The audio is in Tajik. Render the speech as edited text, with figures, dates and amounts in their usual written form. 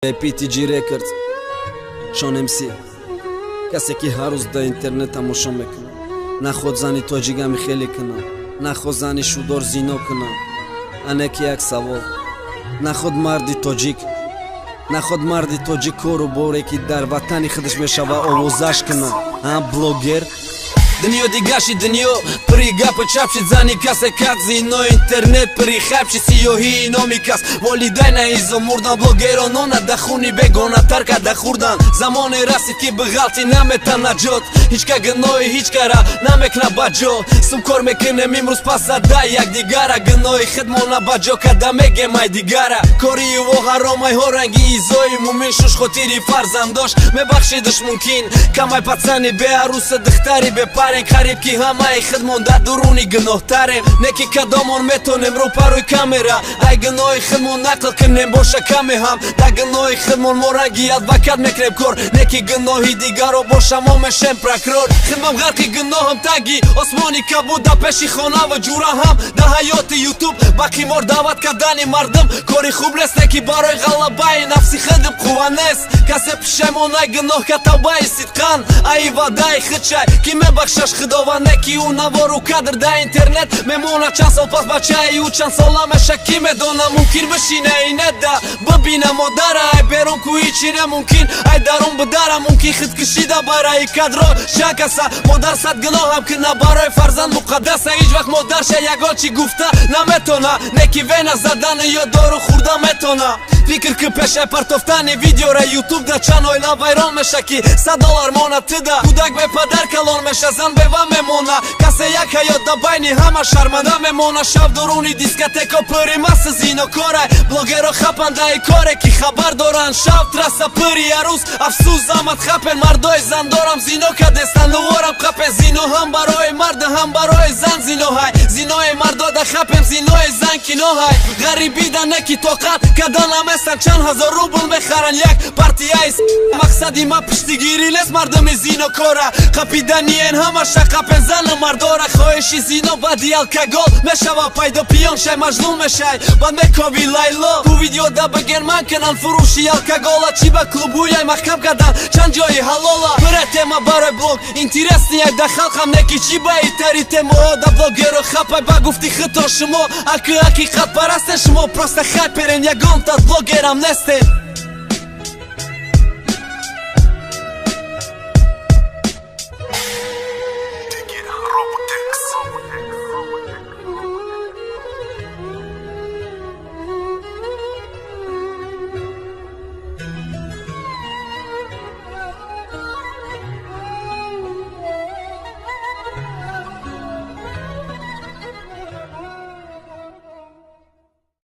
PTG Records Sean MC کسی که هر روز در اینترنت تماشا میکنه نخود زنی تاجیک همی خیلی کنه نخود زنی شودار زینا کنه انکی یک سوال نخود مردی تاجیک نخود مردی تاجیک کارو باره که در وطنی خودش میشوه آوازش کنه بلوگر دنیا دیگاشی دنیا پری گپ چپشی زنی کس کت زینا اینترنت پری خبشی سیاهی اینا میکس والدین ایزا مردن بلوگرانان دخونی بگانه ترک دخوردن زمان رسید که بغلطی نمیتن نجات هیچ که گناهی هیچ که را نمیکنه بجا سم کار میکنم امروز پس ده یک دیگره گناهی خدمانه بجا کده میگه مای دیگره کاری و حرامای ها رنگی ایزای مومن شوش خاطری فرزند داشت میبخشیدش ممکن کمای پسنی به عروس دختری به خریب که همه خدمون در درونی گناه تریم نکی کدامون میتونیم رو پروی کامرا ای گناه خدمون نقل کنیم باشه کمی هم در گناه خدمون مرنگی ادوکت میکنیم کار نکی گناهی دیگر رو باشه ما میشیم پرکرور خدمم غرقی گناه هم تگی آسمانی که بود در پیشی خانه و جوره هم در حیات یوتیوب باقی مار دعوت کردنی مردم کاری خوب نیست نکی برای غلبه نفسی خدم خواه نیست کسی پشیمانه گناه که توبه صدقان ای وعده خدشای که میبخشش خداوند نکی اون نوارو کدر در اینترنت میمونه چند سال پس بچه ای او چند سال همشه کی میدونه ممکن بشینه اینه ده ببینه مادره ای بیرون که هیچی نممکن ای درون بدره ممکن خود کشیده برای کدرا شکسه مادر صد گناه هم کنه برای فرزند مقدسه هیچ وقت مادرش یگان چی گفته نمیتونه نکی وینه زدن یا دارو خورده میتونه فکر که پیشه پرتافتن ویدیو را یوتیوب ده چند آیلا ویران میشه که $100 مانه تده کودک به پدر کلان میشه زن به و میمونه کسی یک حیات ده بینی همه شرمنده میمونه شب درونی دیسکتیکا پری مست زینا کاره بلوگرها خپنده ای کاره که خبر دارن شب ترسه پری عروس افسوس زمت خپن مردای زن دارم زینا که دستن لوارم خپن زینا هم برای مرد هم برای زن زینا های زینای مردا ده خپن زینای زن کینا های غریبی ده نکی طاقت کدن همستن چند هزار روبل بخرن یک پارتی ایس مقصدی ما پشتگیری لیست مردم زینا کاره خپیدنی این همه شقپن زن مرداره خواهشی زینا بدی الکگل میشوه پیدا پیان شای مجنون میشه بعد میکاوی لیلا تو ویدیو ده بگن من کنن فروشی الکگالا چی به کلوبوی محکم کردن چند جایی حلالا بره تیما برای بلوگ اینترست نیای ده خلقم نکی چی به ایتری تیما ده بلوگرو خپای بگفتی خطا شما اکی حقیقت پرست شما پرست خیلی پرین یگان تا بلوگرم نستین